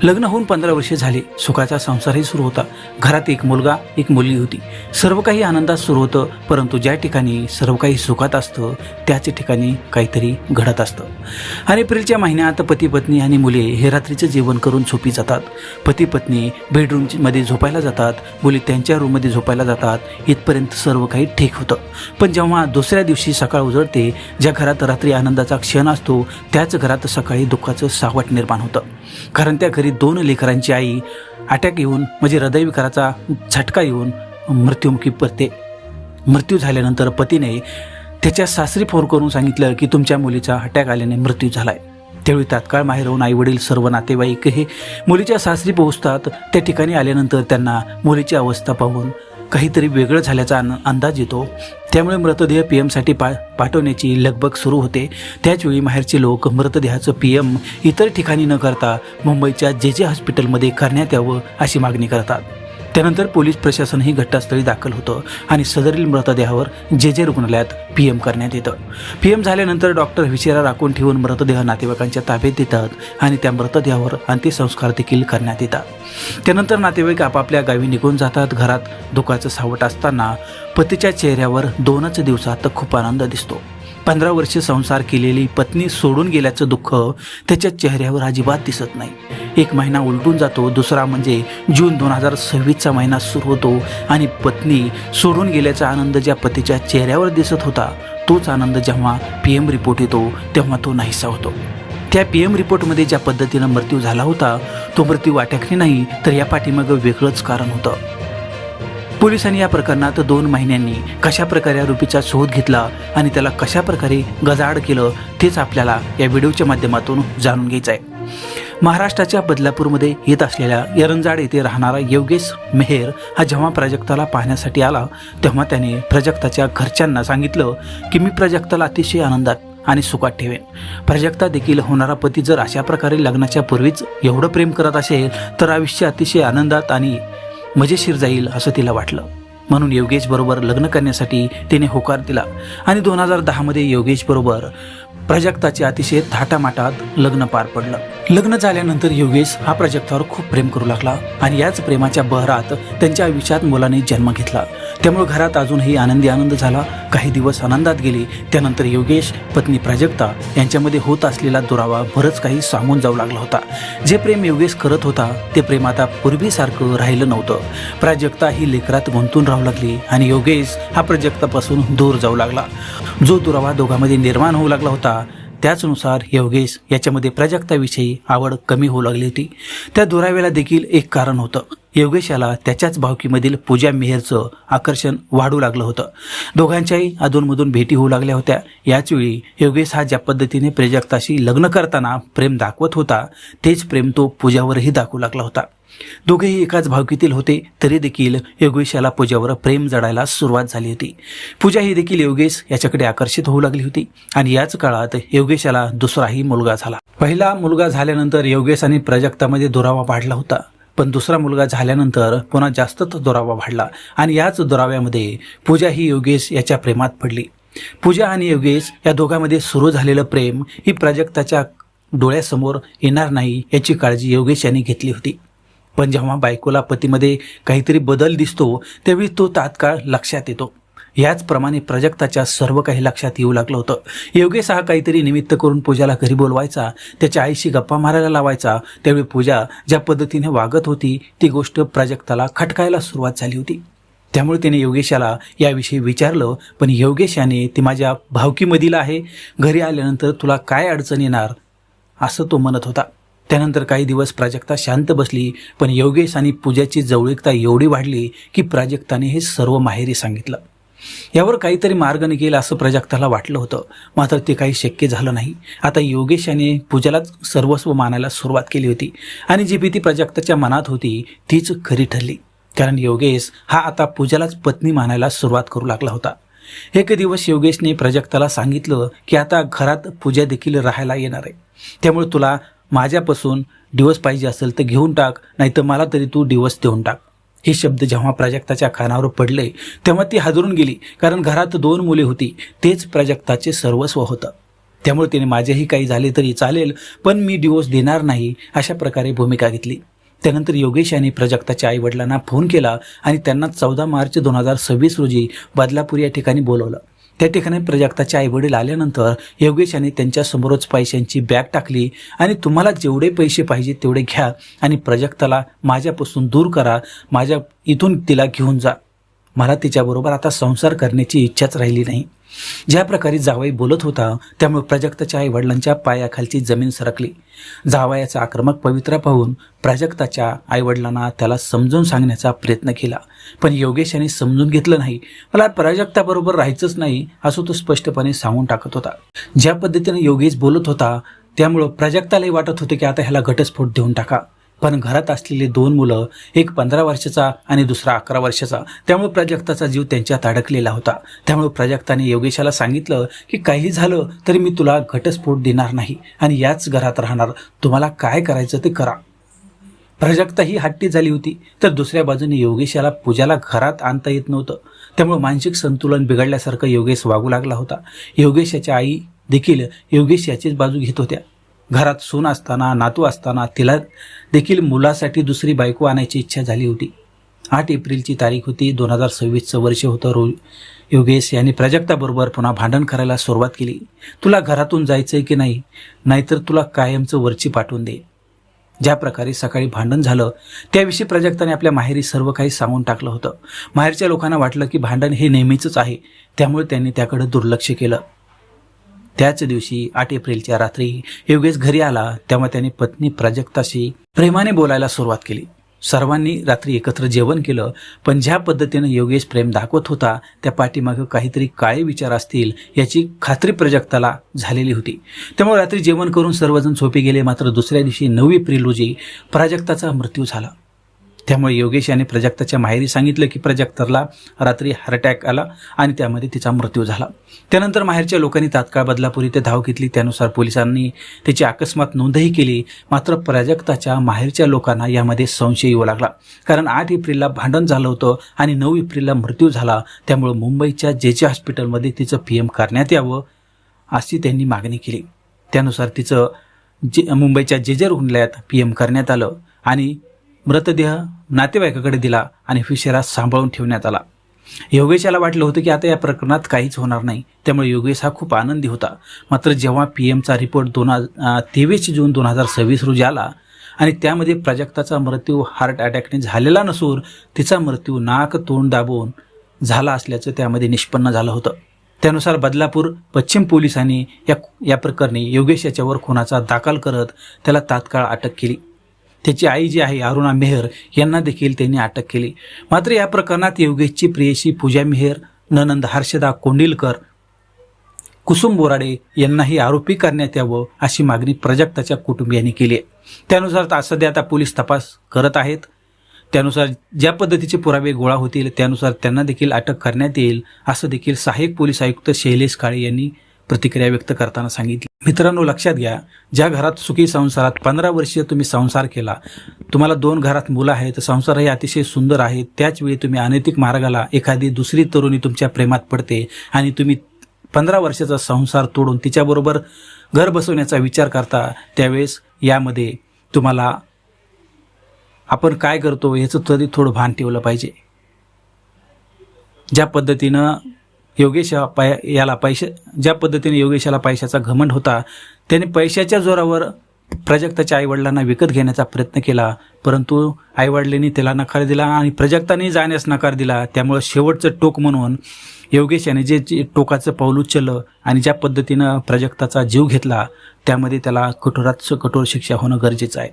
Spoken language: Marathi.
लग्न होऊन 15 वर्षे झाली. सुखाचा संसारही सुरू होता. घरात एक मुलगा एक मुलगी होती. सर्व काही आनंदात सुरू होतं. परंतु ज्या ठिकाणी सर्व काही सुखात असतं त्याच ठिकाणी काहीतरी घडत असतं. आणि एप्रिलच्या महिन्यात पती पत्नी आणि मुले हे रात्रीचं जेवण करून झोपी जातात. पती पत्नी बेडरूममध्ये झोपायला जातात, मुली त्यांच्या रूममध्ये झोपायला जातात. इथपर्यंत सर्व काही ठीक होतं. पण जेव्हा दुसऱ्या दिवशी सकाळ उजळते, ज्या घरात रात्री आनंदाचा क्षण असतो त्याच घरात सकाळी दुःखाचं सावट निर्माण होतं. कारण त्या घरी 2 लेकरांची आई अटॅक येऊन म्हणजे हृदयविकाराचा झटका येऊन मृत्युमुखी पडते. मृत्यू झाल्यानंतर पतीने त्याच्या सासरी फोन करून सांगितलं की तुमच्या मुलीचा अटॅक आल्याने मृत्यू झालाय. त्यावेळी तात्काळ माहेर होऊन आईवडील सर्व नातेवाईक हे मुलीच्या सासरी पोहोचतात. त्या ठिकाणी आल्यानंतर त्यांना मुलीची अवस्था पाहून काहीतरी वेगळं झाल्याचा अंदाज येतो. त्यामुळे मृतदेह पीएमसाठी पाठवण्याची लगबग सुरू होते. त्याचवेळी माहेरचे लोक मृतदेहाचं पीएम इतर ठिकाणी न करता मुंबईच्या जे हॉस्पिटलमध्ये करण्यात यावं अशी मागणी करतात. त्यानंतर पोलीस प्रशासनही घटनास्थळी दाखल होतं आणि सदरील मृतदेहावर जे रुग्णालयात पीएम करण्यात येतं. पीएम झाल्यानंतर डॉक्टर विचारा राखून ठेवून मृतदेह नातेवाईकांच्या ताब्यात देतात आणि त्या मृतदेहावर अंत्यसंस्कार देखील करण्यात येतात. त्यानंतर नातेवाईक आपापल्या गावी निघून जातात. घरात दुःखाचं सावट असताना पतीच्या चेहऱ्यावर 2च दिवसात खूप आनंद दिसतो. 15 वर्षे संसार केलेली पत्नी सोडून गेल्याचं दुःख त्याच्या चेहऱ्यावर अजिबात दिसत नाही. 1 महिना उलटून जातो. दुसरा म्हणजे जून 2026चा महिना सुरू होतो आणि पत्नी सोडून गेल्याचा आनंद ज्या पतीच्या चेहऱ्यावर दिसत होता तोच आनंद जेव्हा पीएम रिपोर्ट येतो तेव्हा तो नाहीसा होतो. त्या पीएम रिपोर्टमध्ये ज्या पद्धतीनं मृत्यू झाला होता तो मृत्यू अटॅकने नाही तर या पाठीमागं वेगळंच कारण होतं. पोलिसांनी या प्रकरणात 2 महिन्यांनी कशाप्रकारे आरोपीचा शोध घेतला आणि त्याला कशाप्रकारे गजाआड केलं तेच आपल्याला या व्हिडिओच्या माध्यमातून जाणून घ्यायचं आहे. महाराष्ट्राच्या बदलापूरमध्ये येत असलेल्या एरंजाड येथे राहणारा योगेश मेहर हा जेव्हा प्राजक्ताला पाहण्यासाठी आला तेव्हा त्याने प्राजक्ताच्या घरच्यांना सांगितलं की मी प्राजक्ताला अतिशय आनंदात आणि सुखात ठेवेन. प्राजक्ता देखील होणारा पती जर अशा प्रकारे लग्नाच्या पूर्वीच एवढं प्रेम करत असेल तर आयुष्य अतिशय आनंदात आणि मजेशीर जाईल असं तिला वाटलं. म्हणून योगेश बरोबर लग्न करण्यासाठी तिने होकार दिला आणि 2010 योगेश बरोबर प्राजक्ताचे अतिशय थाटामाटात लग्न पार पडलं. लग्न झाल्यानंतर योगेश हा प्राजक्तावर खूप प्रेम करू लागला आणि याच प्रेमाच्या बहरात त्यांच्या आयुष्यात मुलाने जन्म घेतला. त्यामुळे घरात अजूनही आनंद झाला. काही दिवस आनंदात गेले. त्यानंतर योगेश पत्नी प्राजक्ता यांच्यामध्ये होत असलेला दुरावा बरंच काही सांगून जाऊ लागला होता. जे प्रेम योगेश करत होता ते प्रेम आता पूर्वीसारखं राहिलं नव्हतं. प्राजक्ता ही लेकरात गुंतून राहू लागली आणि योगेश हा प्राजक्तापासून दूर जाऊ लागला. जो दुरावा दोघांमध्ये निर्माण होऊ लागला होता त्याचनुसार योगेश याच्यामध्ये प्राजक्ताविषयी आवड कमी होऊ लागली होती. त्या दुराव्याला देखील एक कारण होतं. योगेशाला त्याच्याच भावकीमधील पूजा मेहरचं आकर्षण वाढू लागलं होतं. दोघांच्याही अधूनमधून भेटी होऊ लागल्या होत्या. याचवेळी योगेश हा ज्या पद्धतीने प्राजक्ताशी लग्न करताना प्रेम दाखवत होता तेच प्रेम तो पूजावरही दाखवू लागला होता. दोघेही एकाच भावकीतील होते तरी देखील योगेशाला पूजावर प्रेम जडायला सुरुवात झाली होती. पूजा ही देखील योगेश याच्याकडे आकर्षित होऊ लागली होती आणि याच काळात योगेशाला दुसराही मुलगा झाला. पहिला मुलगा झाल्यानंतर योगेश आणि प्राजक्तामध्ये दुरावा वाढला होता. पण दुसरा मुलगा झाल्यानंतर पुन्हा जास्तच दुरावा वाढला आणि याच दुराव्यामध्ये पूजा ही योगेश याच्या प्रेमात पडली. पूजा आणि योगेश या दोघांमध्ये सुरू झालेलं प्रेम ही प्राजक्ताच्या डोळ्यासमोर येणार नाही याची काळजी योगेश यांनी घेतली होती. पण जेव्हा बायकोला पतीमध्ये काहीतरी बदल दिसतो त्यावेळी तो तात्काळ लक्षात येतो. याचप्रमाणे प्राजक्ताच्या सर्व काही लक्षात येऊ लागलं होतं. योगेश हा काहीतरी निमित्त करून पूजाला घरी बोलवायचा, त्याच्या आईशी गप्पा मारायला लावायचा. त्यावेळी पूजा ज्या पद्धतीने वागत होती ती गोष्ट प्राजक्ताला खटकायला सुरुवात झाली होती. त्यामुळे त्याने योगेशाला याविषयी विचारलं पण योगेश याने ती माझ्या भावकीमधील आहे, घरी आल्यानंतर तुला काय अडचण येणार असं तो म्हणत होता. त्यानंतर काही दिवस प्राजक्ता शांत बसली पण योगेश आणि पूजाची जवळीकता एवढी वाढली की प्राजक्ताने हे सर्व माहेरी सांगितलं. यावर काहीतरी मार्ग निघेल असं प्राजक्ताला वाटलं होतं, मात्र ते काही शक्य झालं नाही. आता योगेश याने पूजालाच सर्वस्व मानायला सुरुवात केली होती आणि जी भीती प्राजक्ताच्या मनात होती तीच खरी ठरली. कारण योगेश हा आता पूजालाच पत्नी मानायला सुरुवात करू लागला होता. एक दिवस योगेशने प्राजक्ताला सांगितलं की आता घरात पूजा देखील राहायला येणार आहे, त्यामुळे तुला माझ्यापासून डिवोर्स पाहिजे असेल तर घेऊन टाक, नाहीतर मला तरी तू डिवोर्स देऊन टाक. हे शब्द जेव्हा प्राजक्ताच्या कानावर पडले तेव्हा ती हादरून गेली. कारण घरात 2 मुले होती, तेच प्राजक्ताचे सर्वस्व होतं. त्यामुळे तिने माझेही काही झाले तरी चालेल, पण मी डिवोर्स देणार नाही, अशा प्रकारे भूमिका घेतली. त्यानंतर योगेश यांनी प्राजक्ताच्या आईवडिलांना फोन केला आणि त्यांना 14 मार्च 2026 रोजी बदलापूर या ठिकाणी बोलवलं. त्या ठिकाणी प्राजक्ताचे आईवडील आल्यानंतर योगेश यांनी त्यांच्यासमोरच पैशांची बॅग टाकली आणि तुम्हाला जेवढे पैसे पाहिजे तेवढे घ्या आणि प्राजक्ताला माझ्यापासून दूर करा, माझ्या इथून तिला घेऊन जा. मला तिच्याबरोबर आता संसार करण्याची इच्छाच राहिली नाही. ज्या प्रकारे जावई बोलत होता त्यामुळे प्राजक्ताच्या आईवडिलांच्या पायाखालची जमीन सरकली. जावयाचा आक्रमक पवित्रा पाहून प्राजक्ताच्या आईवडिलांना त्याला समजून सांगण्याचा प्रयत्न केला, पण योगेश यांनी समजून घेतलं नाही. मला प्राजक्ताबरोबर राहायचंच नाही असं तो स्पष्टपणे सांगून टाकत होता. ज्या पद्धतीने योगेश बोलत होता त्यामुळं प्राजक्तालाही वाटत होते की आता ह्याला घटस्फोट देऊन टाका. पण घरात असलेली 2 मुलं, एक 15 वर्षाचा आणि दुसरा 11 वर्षाचा, त्यामुळे प्राजक्ताचा जीव त्यांच्यात अडकलेला होता. त्यामुळे प्राजक्ताने योगेशाला सांगितलं की काही झालं तरी मी तुला घटस्फोट देणार नाही आणि याच घरात राहणार, तुम्हाला काय करायचं ते करा. प्राजक्ता ही हट्टी झाली होती, तर दुसऱ्या बाजूने योगेशाला पूजाला घरात आणता येत नव्हतं. त्यामुळे मानसिक संतुलन बिघडल्यासारखं योगेश वागू लागला होता. योगेशाच्या आई देखील योगेश याचीच बाजू घेत होत्या. घरात सून असताना, नातू असताना तिला देखील मुलासाठी दुसरी बायको आणायची इच्छा झाली होती. 8 एप्रिलची तारीख होती. 2026चं वर्ष होतं. योगेश यांनी प्राजक्ताबरोबर पुन्हा भांडण करायला सुरुवात केली. तुला घरातून जायचंय की नाही, नाहीतर तुला कायमचं वरची पाठवून दे. ज्या प्रकारे सकाळी भांडण झालं त्याविषयी प्राजक्ताने आपल्या माहेरी सर्व काही सांगून टाकलं होतं. माहेरच्या लोकांना वाटलं की भांडण हे नेहमीच आहे, त्यामुळे त्यांनी त्याकडे दुर्लक्ष केलं. त्याच दिवशी 8 एप्रिलच्या रात्री योगेश घरी आला तेव्हा त्याने पत्नी प्राजक्ताशी प्रेमाने बोलायला सुरुवात केली. सर्वांनी रात्री एकत्र जेवण केलं, पण ज्या पद्धतीने योगेश प्रेम दाखवत होता त्या पाठीमागे काहीतरी काळे विचार असतील याची खात्री प्राजक्ताला झालेली होती. त्यामुळे रात्री जेवण करून सर्वजण झोपी गेले. मात्र दुसऱ्या दिवशी 9 एप्रिल रोजी प्राजक्ताचा मृत्यू झाला. त्यामुळे योगेश यांनी प्राजक्ताच्या माहेरी सांगितलं की प्राजक्ताला रात्री हार्ट अटॅक आला आणि त्यामध्ये तिचा मृत्यू झाला. त्यानंतर माहेरच्या लोकांनी तात्काळ बदलापूर इथे धाव घेतली. त्यानुसार पोलिसांनी त्याची अकस्मात नोंदही केली. मात्र प्राजक्ताच्या माहेरच्या लोकांना यामध्ये संशय येऊ लागला, कारण 8 एप्रिलला भांडण झालं होतं आणि 9 एप्रिलला मृत्यू झाला. त्यामुळे मुंबईच्या जे हॉस्पिटलमध्ये तिचं PM करण्यात यावं अशी त्यांनी मागणी केली. त्यानुसार तिचं मुंबईच्या जे रुग्णालयात PM करण्यात आलं आणि मृतदेह नातेवाईकाकडे दिला आणि फिशेरा सांभाळून ठेवण्यात आला. योगेशाला वाटलं होतं की आता या प्रकरणात काहीच होणार नाही, त्यामुळे योगेश हा खूप आनंदी होता. मात्र जेव्हा PMचा रिपोर्ट 23 जून 2026 रोजी आला आणि त्यामध्ये प्राजक्ताचा मृत्यू हार्ट अटॅकने झालेला नसून तिचा मृत्यू नाक तोंड दाबून झाला असल्याचं त्यामध्ये निष्पन्न झालं होतं. त्यानुसार बदलापूर पश्चिम पोलिसांनी या प्रकरणी योगेश याच्यावर खुनाचा दाखल करत त्याला तात्काळ अटक केली. त्याची आई जी आहे अरुणा मेहर यांना देखील त्यांनी अटक केली. मात्र या प्रकरणात योगेशची प्रेयसी पूजा मेहर, ननंद हर्षदा कोंडिलकर, कुसुम बोराडे यांनाही आरोपी करण्यात यावं अशी मागणी प्राजक्ताच्या कुटुंबियांनी केली आहे. त्यानुसार सध्या आता पोलीस तपास करत आहेत. त्यानुसार ज्या पद्धतीचे पुरावे गोळा होतील त्यानुसार त्यांना देखील अटक करण्यात येईल असं देखील सहाय्यक पोलीस आयुक्त शैलेश काळे यांनी प्रतिक्रिया व्यक्त करताना सांगितली. मित्रांनो, लक्षात घ्या, ज्या घरात सुखी संसारात 15 वर्षीय तुम्ही संसार केला, तुम्हाला 2 घरात मुलं आहेत, संसार हे अतिशय सुंदर आहे, त्याचवेळी तुम्ही अनैतिक मार्गाला एखादी दुसरी तरुणी तुमच्या प्रेमात पडते आणि तुम्ही 15 वर्षाचा संसार तोडून तिच्याबरोबर घर बसवण्याचा विचार करता, त्यावेळेस यामध्ये तुम्हाला आपण काय करतो याचं तरी थोडं भान ठेवलं पाहिजे. ज्या पद्धतीनं ज्या पद्धतीने योगेशाला पैशाचा घमंड होता, त्याने पैशाच्या जोरावर प्राजक्ताच्या आईवडिलांना विकत घेण्याचा प्रयत्न केला, परंतु आईवडिलांनी त्याला नकार दिला आणि प्राजक्ताने जाण्यास नकार दिला. त्यामुळे शेवटचं टोक म्हणून योगेश याने जे टोकाचं पाऊल उचललं आणि ज्या पद्धतीनं प्राजक्ताचा जीव घेतला त्यामध्ये त्याला कठोरात कठोर शिक्षा होणं गरजेचं आहे.